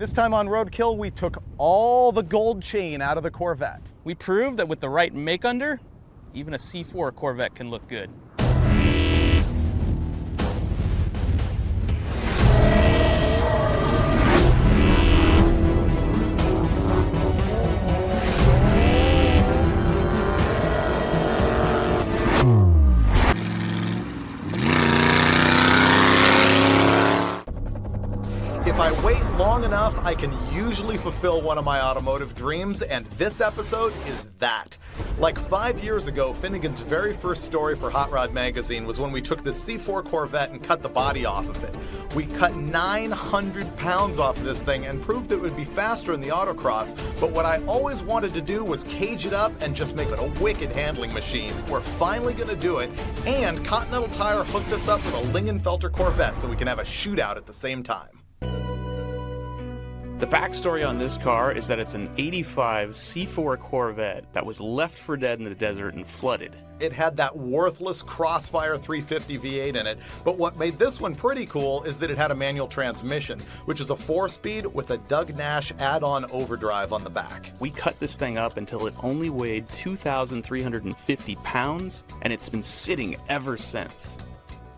This time on Roadkill, we took all the gold chain out of the Corvette. We proved that with the right make under, even a C4 Corvette can look good. If I wait long enough, I can usually fulfill one of my automotive dreams, and this episode is that. Like 5 years ago, Finnegan's very first story for Hot Rod Magazine was when we took this C4 Corvette and cut the body off of it. We cut 900 pounds off of this thing and proved it would be faster in the autocross, but what I always wanted to do was cage it up and just make it a wicked handling machine. We're finally gonna do it, and Continental Tire hooked us up with a Lingenfelter Corvette so we can have a shootout at the same time. The backstory on this car is that it's an '85 C4 Corvette that was left for dead in the desert and flooded. It had that worthless Crossfire 350 V8 in it, but what made this one pretty cool is that it had a manual transmission, which is a 4-speed with a Doug Nash add-on overdrive on the back. We cut this thing up until it only weighed 2,350 pounds, and it's been sitting ever since.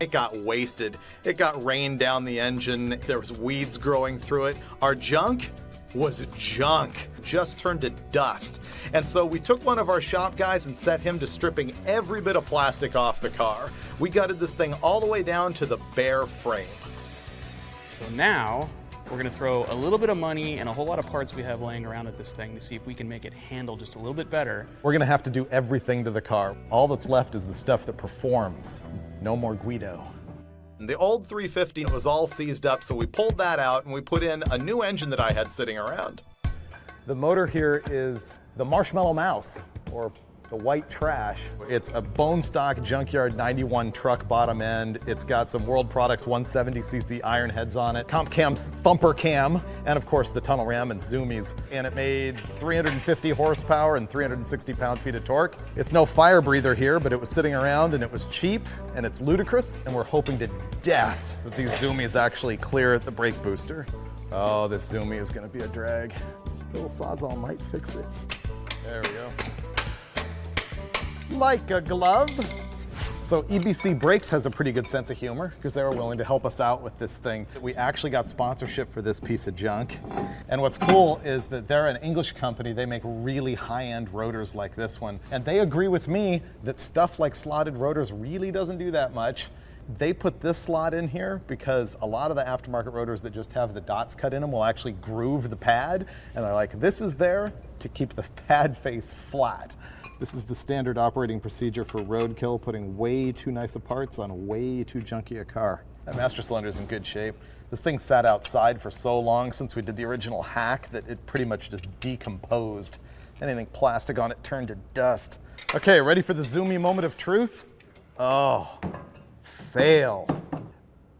It got wasted. It got rained down the engine. There was weeds growing through it. Our junk was junk. Just turned to dust. And so we took one of our shop guys and set him to stripping every bit of plastic off the car. We gutted this thing all the way down to the bare frame. So now we're gonna throw a little bit of money and a whole lot of parts we have laying around at this thing to see if we can make it handle just a little bit better. We're gonna have to do everything to the car. All that's left is the stuff that performs. No more Guido. The old 350 was all seized up, so we pulled that out and we put in a new engine that I had sitting around. The motor here is the Marshmallow Mouse, or the white trash. It's a bone stock junkyard 91 truck bottom end. It's got some World Products 170cc iron heads on it, Comp Cam's thumper cam, and of course the tunnel ram and zoomies. And it made 350 horsepower and 360 pound-feet of torque. It's no fire breather here, but it was sitting around and it was cheap and it's ludicrous, and we're hoping to death that these zoomies actually clear the brake booster. Oh, this zoomie is gonna be a drag. Little Sawzall might fix it. There we go. Like a glove. So EBC Brakes has a pretty good sense of humor because they were willing to help us out with this thing. We actually got sponsorship for this piece of junk. And what's cool is that they're an English company. They make really high-end rotors like this one. And they agree with me that stuff like slotted rotors really doesn't do that much. They put this slot in here because a lot of the aftermarket rotors that just have the dots cut in them will actually groove the pad. And they're like, this is there to keep the pad face flat. This is the standard operating procedure for Roadkill, putting way too nice of parts on way too junky a car. That master cylinder is in good shape. This thing sat outside for so long since we did the original hack that it pretty much just decomposed. Anything plastic on it turned to dust. Okay, ready for the zoomy moment of truth? Oh, fail.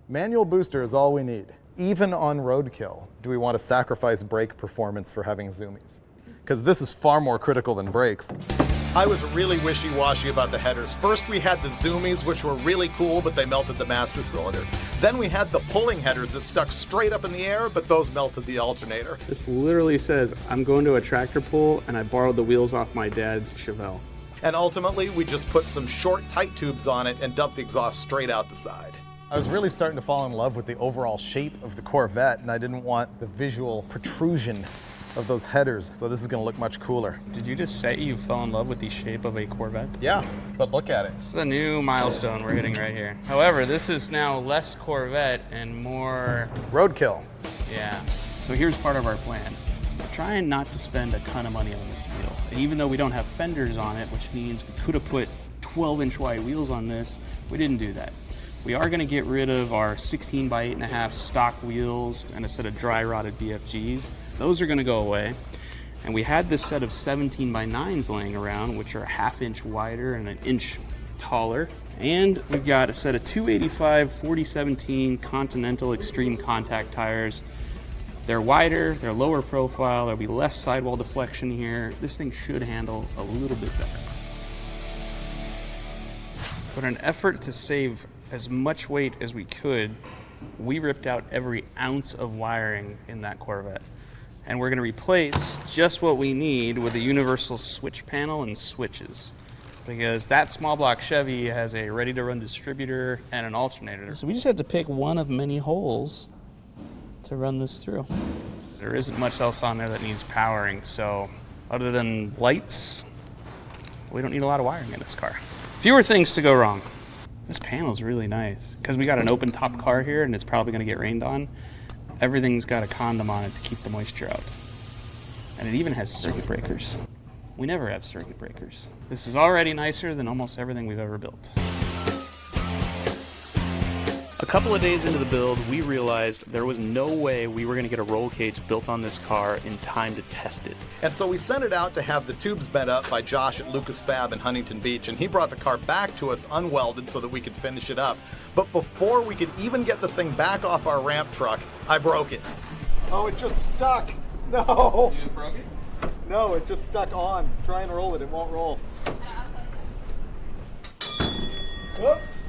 Manual booster is all we need. Even on Roadkill, do we want to sacrifice brake performance for having zoomies? Because this is far more critical than brakes. I was really wishy-washy about the headers. First we had the zoomies, which were really cool, but they melted the master cylinder. Then we had the pulling headers that stuck straight up in the air, but those melted the alternator. This literally says, I'm going to a tractor pull and I borrowed the wheels off my dad's Chevelle. And ultimately, we just put some short, tight tubes on it and dumped the exhaust straight out the side. I was really starting to fall in love with the overall shape of the Corvette, and I didn't want the visual protrusion of those headers, so this is gonna look much cooler. Did you just say you fell in love with the shape of a Corvette? Yeah, but look at it. This is a new milestone we're hitting right here. However, this is now less Corvette and more Roadkill. Yeah. So here's part of our plan. We're trying not to spend a ton of money on this steel. And even though we don't have fenders on it, which means we could have put 12-inch wide wheels on this, we didn't do that. We are gonna get rid of our 16 by 8.5 stock wheels and a set of dry rotted BFGs. Those are gonna go away. And we had this set of 17 by 9s laying around, which are a ½ inch wider and an inch taller. And we've got a set of 285 4017 Continental Extreme Contact tires. They're wider, they're lower profile, there'll be less sidewall deflection here. This thing should handle a little bit better. But in an effort to save as much weight as we could, We ripped out every ounce of wiring in that Corvette. And we're going to replace just what we need with a universal switch panel and switches. Because that small block Chevy has a ready-to-run distributor and an alternator. So we just had to pick one of many holes to run this through. There isn't much else on there that needs powering, so other than lights, we don't need a lot of wiring in this car. Fewer things to go wrong. This panel's really nice. Because we got an open top car here and it's probably going to get rained on, everything's got a condom on it to keep the moisture out. And it even has circuit breakers. We never have circuit breakers. This is already nicer than almost everything we've ever built. A couple of days into the build, we realized there was no way we were going to get a roll cage built on this car in time to test it. And so we sent it out to have the tubes bent up by Josh at Lucas Fab in Huntington Beach, and he brought the car back to us unwelded so that we could finish it up. But before we could even get the thing back off our ramp truck, I broke it. Oh, it just stuck. No. You just broke it? No, it just stuck on. Try and roll it, it won't roll. Whoops.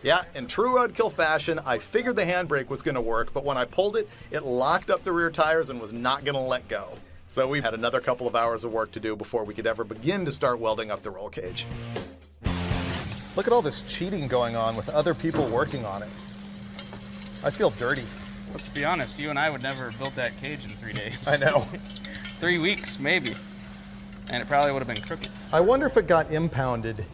Yeah, in true Roadkill fashion, I figured the handbrake was going to work, but when I pulled it, it locked up the rear tires and was not going to let go. So we had another couple of hours of work to do before we could ever begin to start welding up the roll cage. Look at all this cheating going on with other people working on it. I feel dirty. Let's be honest, you and I would never have built that cage in 3 days. I know. 3 weeks, maybe. And it probably would have been crooked. I wonder if it got impounded.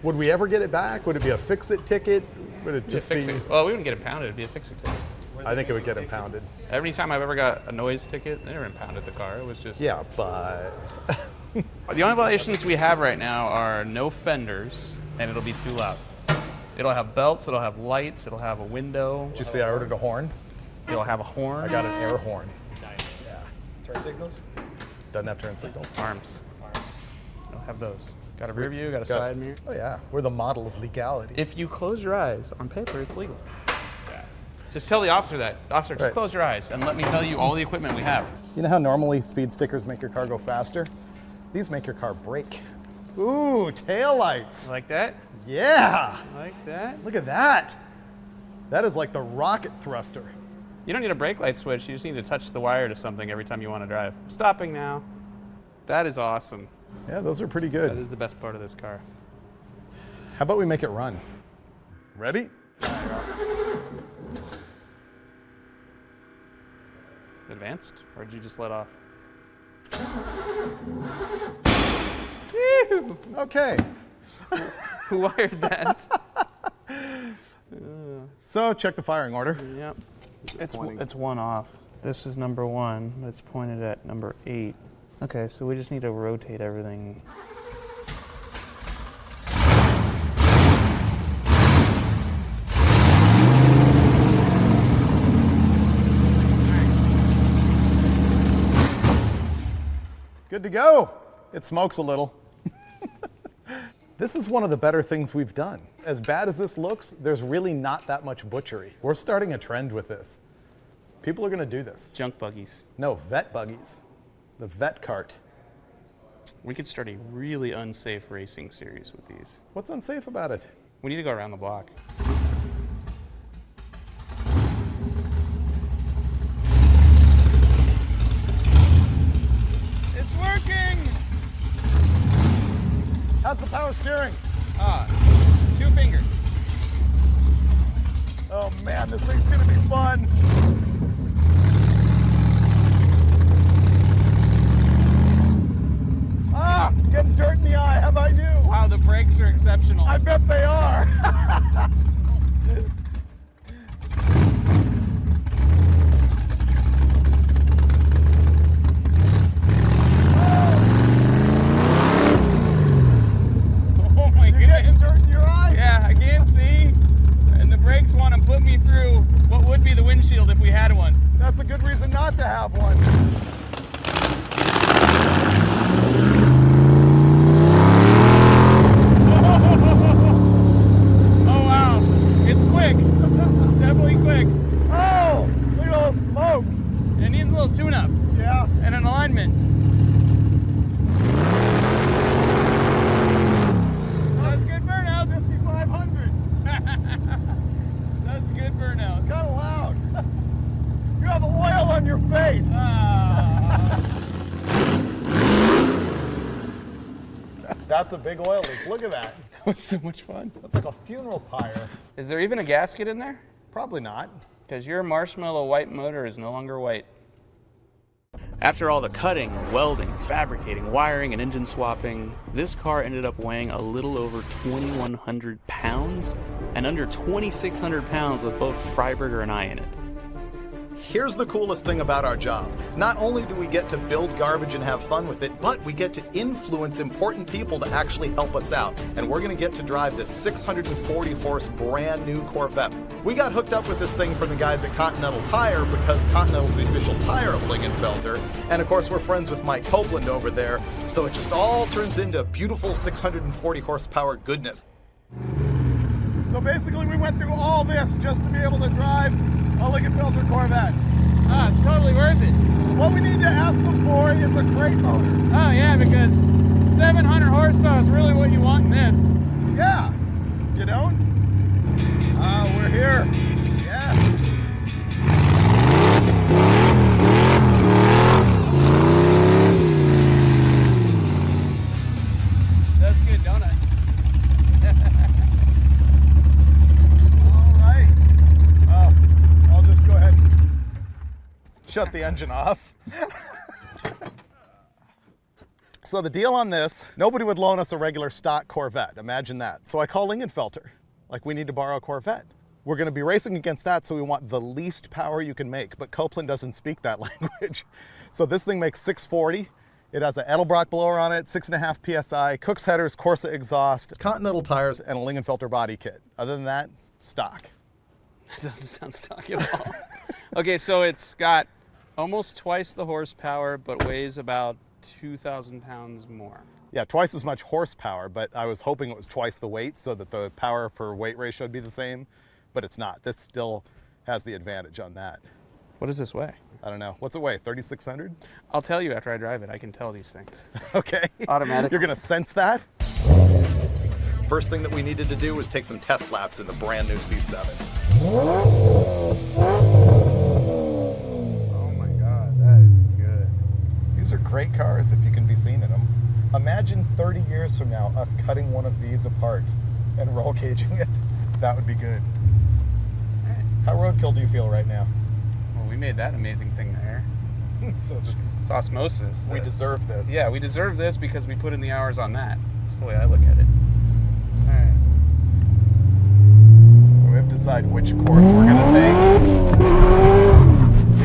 Would we ever get it back? Would it be a fix-it ticket? Would it just be... Well, we wouldn't get impounded. It'd be a fix-it ticket. I think it would get impounded. Every time I've ever got a noise ticket, they never impounded the car. It was just... Yeah, but... The only violations we have right now are no fenders, and it'll be too loud. It'll have belts, it'll have lights, it'll have a window. Did you see I ordered a horn? It'll have a horn. I got an air horn. Nice. Yeah. Turn signals? Doesn't have turn signals. Arms. Don't have those. Got a rear view, got a side mirror. Oh yeah, we're the model of legality. If you close your eyes, on paper, it's legal. Yeah. Just tell the officer that. Officer, just close your eyes and let me tell you all the equipment we have. You know how normally speed stickers make your car go faster? These make your car brake. Ooh, taillights. Like that? Yeah. Like that? Look at that. That is like the rocket thruster. You don't need a brake light switch. You just need to touch the wire to something every time you want to drive. Stopping now. That is awesome. Yeah, those are pretty That good. is the best part of this car. How about we make it run? Ready? Advanced? Or did you just let off? Okay. Who wired that? So check the firing order. Yep. It's one off. This is number 1. It's pointed at number 8. Okay, so we just need to rotate everything. Good to go. It smokes a little. This is one of the better things we've done. As bad as this looks, there's really not that much butchery. We're starting a trend with this. People are going to do this. Junk buggies. No, vet buggies. The vet cart. We could start a really unsafe racing series with these. What's unsafe about it? We need to go around the block. It's working! How's the power steering? 2 fingers. Oh man, this thing's gonna be fun. Ah, getting dirt in the eye, how about you? Wow, the brakes are exceptional. I bet they are. Oh my You're getting goodness. dirt in your eye? Yeah, I can't see. And the brakes want to put me through what would be the windshield if we had one. That's a good reason not to have one. Oh wow, it's quick. It's definitely quick. Oh, look at all the smoke. It needs a little tune-up Yeah. and an alignment. That's good burnout. 5,500. That's good. your face. That's a big oil leak. Look at that. That was so much fun. That's like a funeral pyre. Is there even a gasket in there? Probably not. Because your marshmallow white motor is no longer white. After all the cutting, welding, fabricating, wiring, and engine swapping, this car ended up weighing a little over 2,100 pounds and under 2,600 pounds with both Freiburger and I in it. Here's the coolest thing about our job. Not only do we get to build garbage and have fun with it, but we get to influence important people to actually help us out. And we're gonna get to drive this 640 horse brand new Corvette. We got hooked up with this thing from the guys at Continental Tire because Continental's the official tire of Lingenfelter. And of course, we're friends with Mike Copeland over there. So it just all turns into beautiful 640 horsepower goodness. So basically we went through all this just to be able to drive a Lingenfelter Corvette. Ah, it's totally worth it. What we need to ask them for is a crate motor. Oh yeah, because 700 horsepower is really what you want in this. Yeah, you don't? We're here. Yes. That's good donuts. All right. I'll just go ahead and shut the engine off. So the deal on this, nobody would loan us a regular stock Corvette. Imagine that. So I call Lingenfelter. Like, we need to borrow a Corvette. We're going to be racing against that, so we want the least power you can make. But Copeland doesn't speak that language. So this thing makes 640. It has an Edelbrock blower on it, 6.5 PSI, Cook's headers, Corsa exhaust, Continental tires, and a Lingenfelter body kit. Other than that, stock. That doesn't sound stock at all. Okay, so it's got almost twice the horsepower, but weighs about 2,000 pounds more. Yeah, twice as much horsepower, but I was hoping it was twice the weight so that the power per weight ratio would be the same, but it's not. This still has the advantage on that. What does this weigh? I don't know. What's it weigh, 3,600? I'll tell you after I drive it. I can tell these things. Okay. Automatically. You're gonna sense that? First thing that we needed to do was take some test laps in the brand new C7. Oh my God, that is good. These are great cars if you can be seen in them. Imagine 30 years from now, us cutting one of these apart and roll caging it. That would be good. All right. How roadkill do you feel right now? Well, we made that amazing thing there. So this is, It's osmosis. we deserve this. Yeah, we deserve this because we put in the hours on that. That's the way I look at it. All right. So we have to decide which course we're gonna take.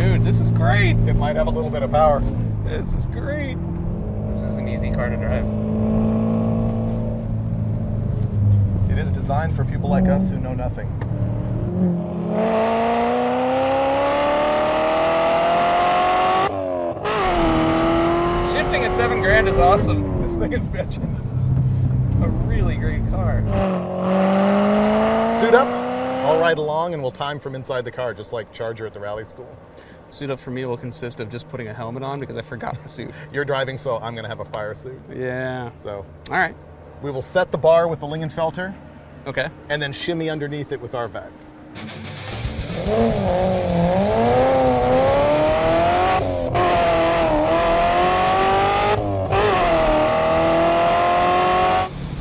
Dude, this is great. It might have a little bit of power. This is great. This is an easy car to drive. It is designed for people like us who know nothing. Shifting at $7,000 is awesome. This thing is bitching. This is a really great car. Suit up, I'll ride along and we'll time from inside the car, just like Charger at the rally school. Suit up for me will consist of just putting a helmet on because I forgot my suit. You're driving, so I'm gonna have a fire suit. Yeah. So All right. we will set the bar with the Lingenfelter Okay. and then shimmy underneath it with our vet.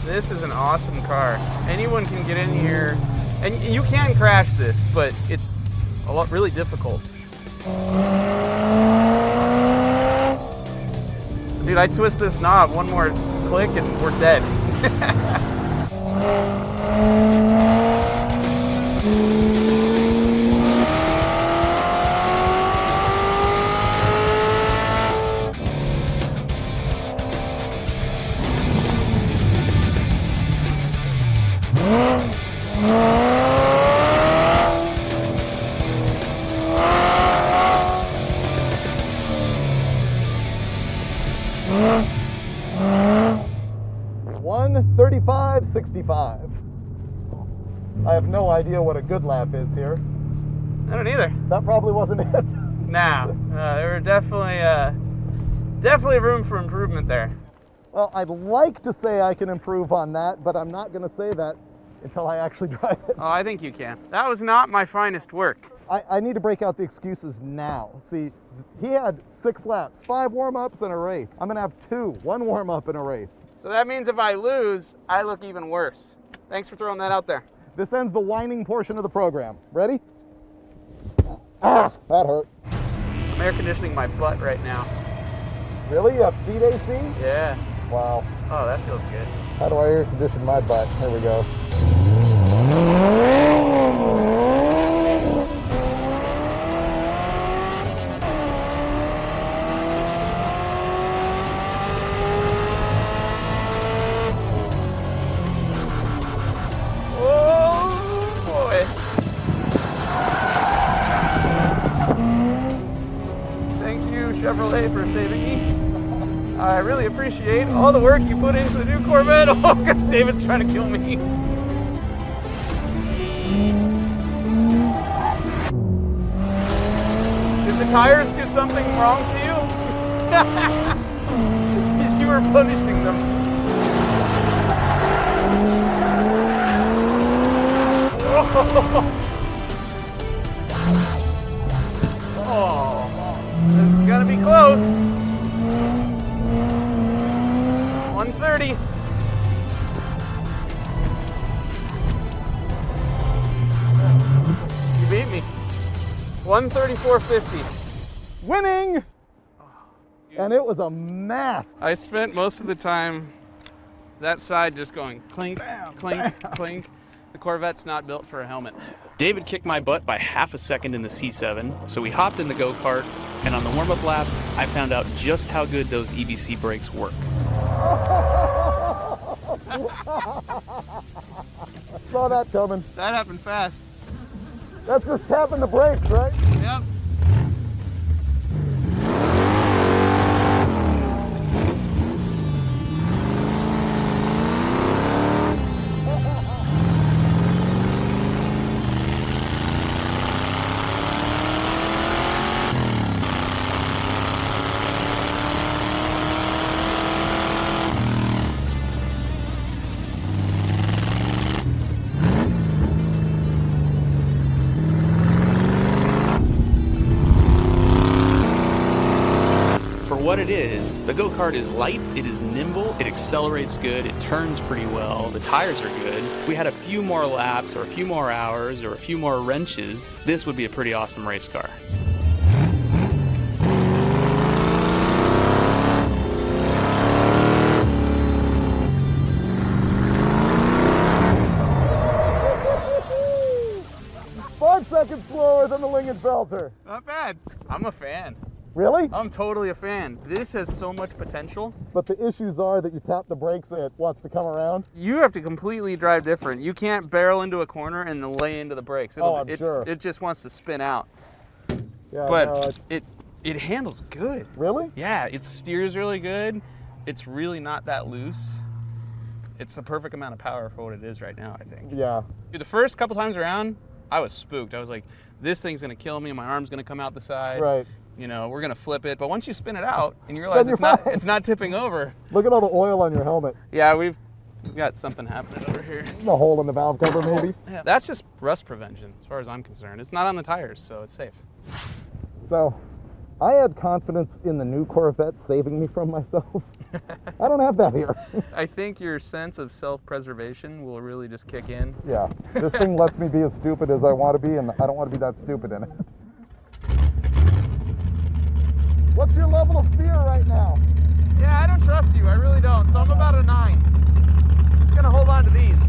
This is an awesome car. Anyone can get in here, and you can crash this, but it's a lot really difficult. Dude, I twist this knob, one more click and we're dead. .65. I have no idea what a good lap is here. I don't either. That probably wasn't it. Nah, there were definitely room for improvement there. Well, I'd like to say I can improve on that, but I'm not going to say that until I actually drive it. Oh, I think you can. That was not my finest work. I need to break out the excuses now. See, he had 6 laps, 5 warm-ups and a race. I'm gonna have 2, 1 warm-up and a race. So that means if I lose, I look even worse. Thanks for throwing that out there. This ends the whining portion of the program. Ready? Ah, that hurt. I'm air conditioning my butt right now. Really? You have seat AC? Yeah. Wow. Oh, that feels good. How do I air condition my butt? Here we go. Chevrolet for saving me. I really appreciate all the work you put into the new Corvette. Oh, because David's trying to kill me. Did the tires do something wrong to you? Because you were punishing them. Oh. This is gonna be close. 130. You beat me. 134.50. Winning! And it was a mess. I spent most of the time that side just going clink, clink, clink. The Corvette's not built for a helmet. David kicked my butt by half a second in the C7, so we hopped in the go-kart, and on the warm-up lap, I found out just how good those EBC brakes work. Saw that coming. That happened fast. That's just tapping the brakes, right? Yep. What it is, the go-kart is light, it is nimble, it accelerates good, it turns pretty well, the tires are good. If we had a few more laps or a few more hours or a few more wrenches, this would be a pretty awesome race car. Seconds slower than the Lingenfelter. Not bad. I'm a fan. Really? I'm totally a fan. This has so much potential. But the issues are that you tap the brakes and it wants to come around. You have to completely drive different. You can't barrel into a corner and then lay into the brakes. Sure. It just wants to spin out. Yeah, but it handles good. Really? Yeah, it steers really good. It's really not that loose. It's the perfect amount of power for what it is right now, I think. Yeah. Dude, the first couple times around, I was spooked. I was like, this thing's gonna kill me, my arm's gonna come out the side. Right. You know, we're gonna flip it. But once you spin it out and you realize it's not tipping over. Look at all the oil on your helmet. Yeah, we've got something happening over here. The hole in the valve cover, maybe? Yeah, that's just rust prevention, as far as I'm concerned. It's not on the tires, so it's safe. So, I had confidence in the new Corvette saving me from myself. I don't have that here. I think your sense of self-preservation will really just kick in. Yeah, this thing lets me be as stupid as I want to be, and I don't want to be that stupid in it. What's your level of fear right now? Yeah, I don't trust you. I really don't. So I'm about a 9. Just gonna hold on to these.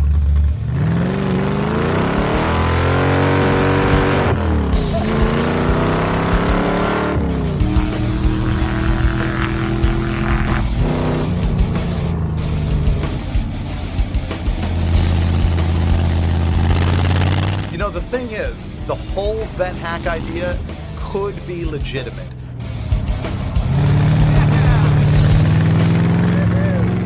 You know, the thing is, the whole vent hack idea could be legitimate.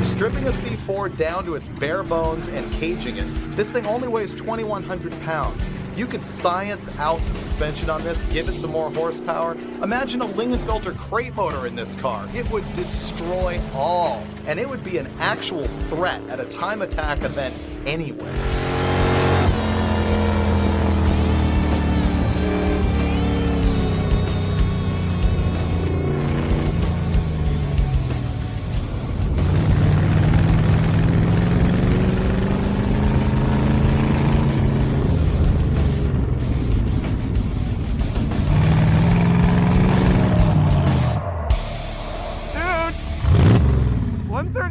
Stripping a C4 down to its bare bones and caging it, this thing only weighs 2,100 pounds. You could science out the suspension on this, give it some more horsepower. Imagine a Lingenfelter crate motor in this car. It would destroy all, and it would be an actual threat at a time attack event anyway.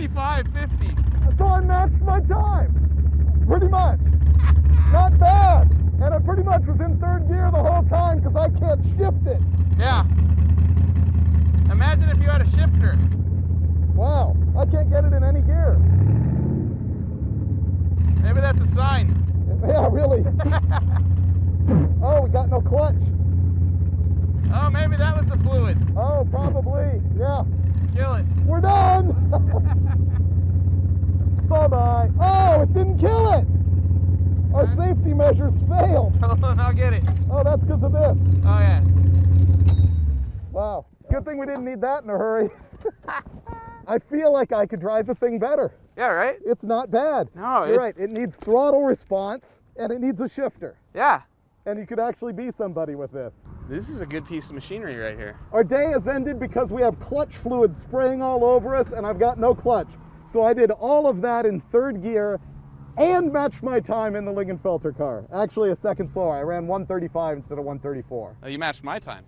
45, 50. So I matched my time, pretty much. Not bad. And I pretty much was in third gear the whole time because I can't shift it. Yeah. Imagine if you had a shifter. Wow, I can't get it in any gear. Maybe that's a sign. Yeah, really. Oh, we got no clutch. Oh, maybe that was the fluid. Oh, probably, yeah. Kill it. We're done. Bye-bye. Oh, it didn't kill it. Our safety measures failed. Hold on, I'll get it. Oh, that's because of this. Oh, yeah. Wow. Good thing we didn't need that in a hurry. I feel like I could drive the thing better. Yeah, right? It's not bad. No, You're right. It needs throttle response and it needs a shifter. Yeah. And you could actually be somebody with this. This is a good piece of machinery right here. Our day has ended because we have clutch fluid spraying all over us and I've got no clutch. So I did all of that in third gear and matched my time in the Lingenfelter car. Actually a second slower. I ran 135 instead of 134. Oh, you matched my time.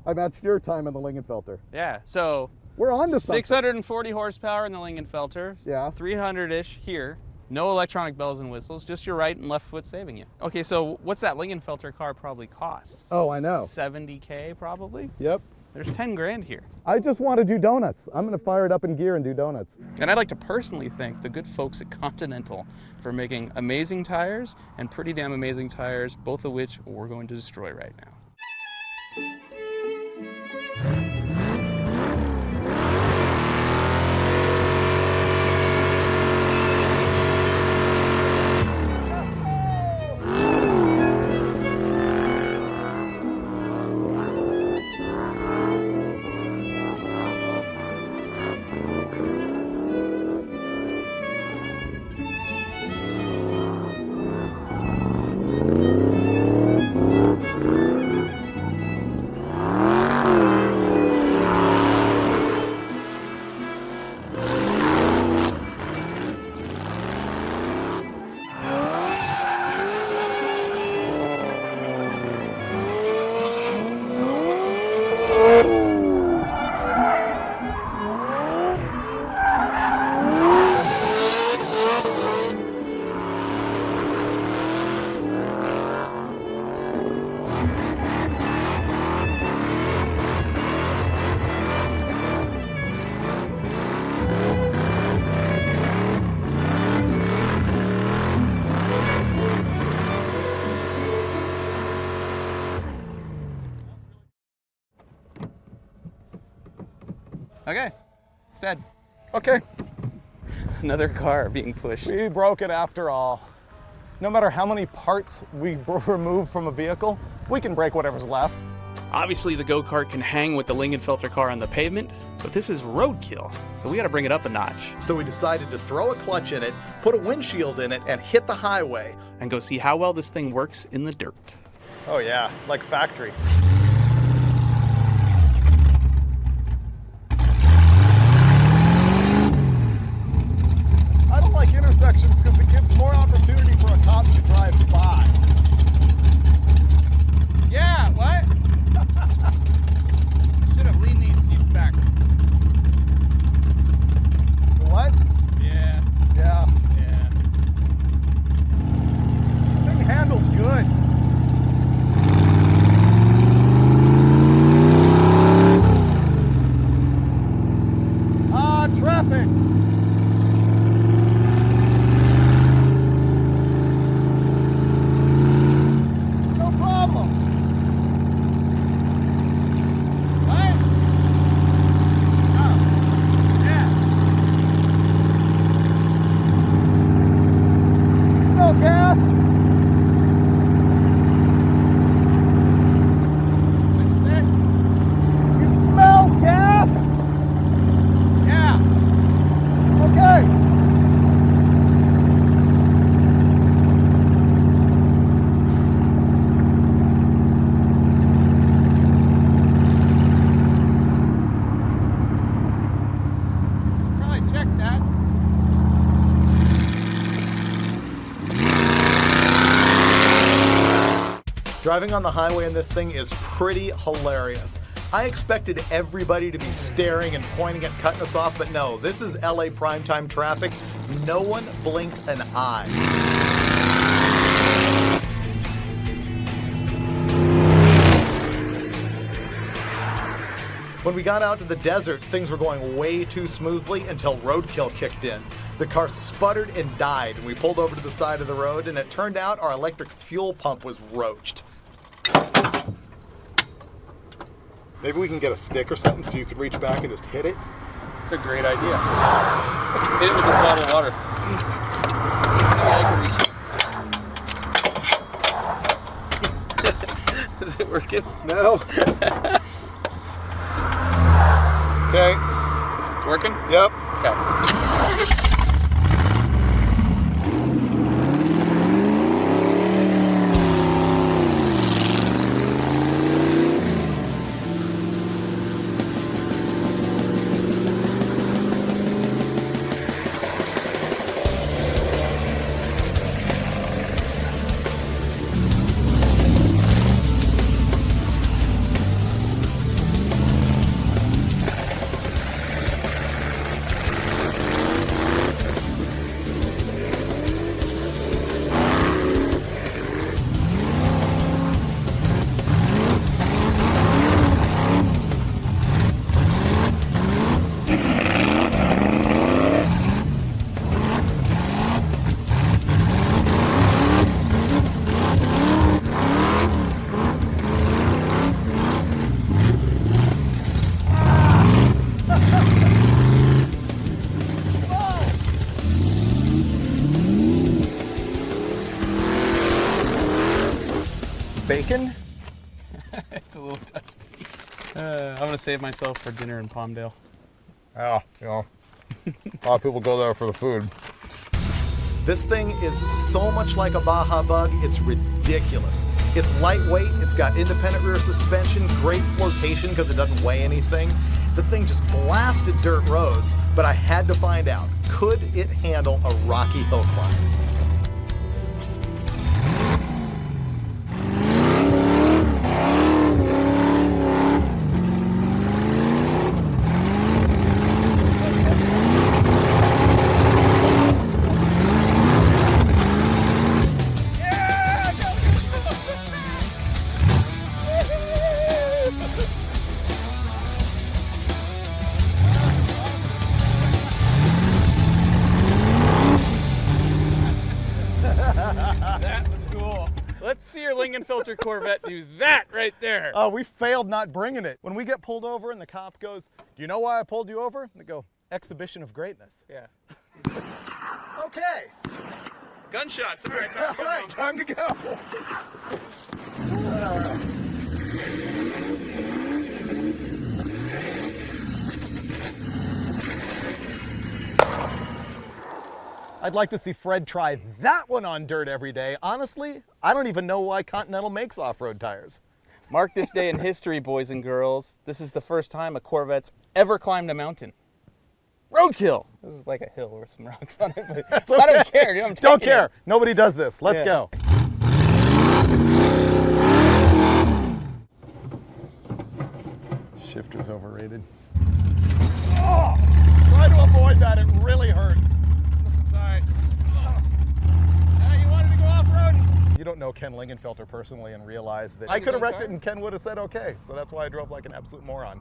I matched your time in the Lingenfelter. Yeah, so We're on to something. 640 horsepower in the Lingenfelter. Yeah. 300-ish here. No electronic bells and whistles, just your right and left foot saving you. Okay, so what's that Lingenfelter car probably cost? Oh, I know. 70K probably? Yep. There's 10 grand here. I just want to do donuts. I'm going to fire it up in gear and do donuts. And I'd like to personally thank the good folks at Continental for making amazing tires and pretty damn amazing tires, both of which we're going to destroy right now. Okay, it's dead. Okay. Another car being pushed. We broke it after all. No matter how many parts we remove from a vehicle, we can break whatever's left. Obviously the go-kart can hang with the Lingenfelter car on the pavement, but this is roadkill, so we gotta bring it up a notch. So we decided to throw a clutch in it, put a windshield in it, and hit the highway. And go see how well this thing works in the dirt. Oh yeah, like factory. I don't like intersections because it gives more opportunity for a cop to drive by. Yeah, what? Should have leaned these seats back. What? Yeah, Yeah. yeah. The thing handles good. Traffic. No problem. What? Oh, yeah. Smell gas. You smell gas? Yeah. Okay. Probably check that. Driving on the highway in this thing is pretty hilarious. I expected everybody to be staring and pointing at cutting us off, but no, this is LA primetime traffic. No one blinked an eye. When we got out to the desert, things were going way too smoothly until Roadkill kicked in. The car sputtered and died, and we pulled over to the side of the road, and it turned out our electric fuel pump was roached. Maybe we can get a stick or something so you could reach back and just hit it. It's a great idea. Hit it with a bottle of water. Maybe I can reach it. Is it working? No. Okay. It's working? Yep. Okay. Bacon? It's a little dusty. I'm going to save myself for dinner in Palmdale. Yeah, you know, a lot of people go there for the food. This thing is so much like a Baja Bug, it's ridiculous. It's lightweight, it's got independent rear suspension, great flotation because it doesn't weigh anything. The thing just blasted dirt roads, but I had to find out, could it handle a rocky hill climb? That was cool. Let's see your Lingenfelter Corvette do that right there. Oh, we failed not bringing it. When we get pulled over and the cop goes, "Do you know why I pulled you over?" And they go, "Exhibition of greatness." Yeah. Okay. Gunshots. All right. All right, time to go. I'd like to see Fred try that one on dirt every day. Honestly, I don't even know why Continental makes off-road tires. Mark this day in history, boys and girls. This is the first time a Corvette's ever climbed a mountain. Roadkill. This is like a hill with some rocks on it, but Okay. I don't care. Dude, I'm Don't taking care. it. Nobody does this. Let's Yeah. go. Shifter's overrated. Oh, try to avoid that. It really hurts. Sorry. You wanted to go off-road? You don't know Ken Lingenfelter personally and realize that I could have wrecked it and Ken would have said okay. So that's why I drove like an absolute moron.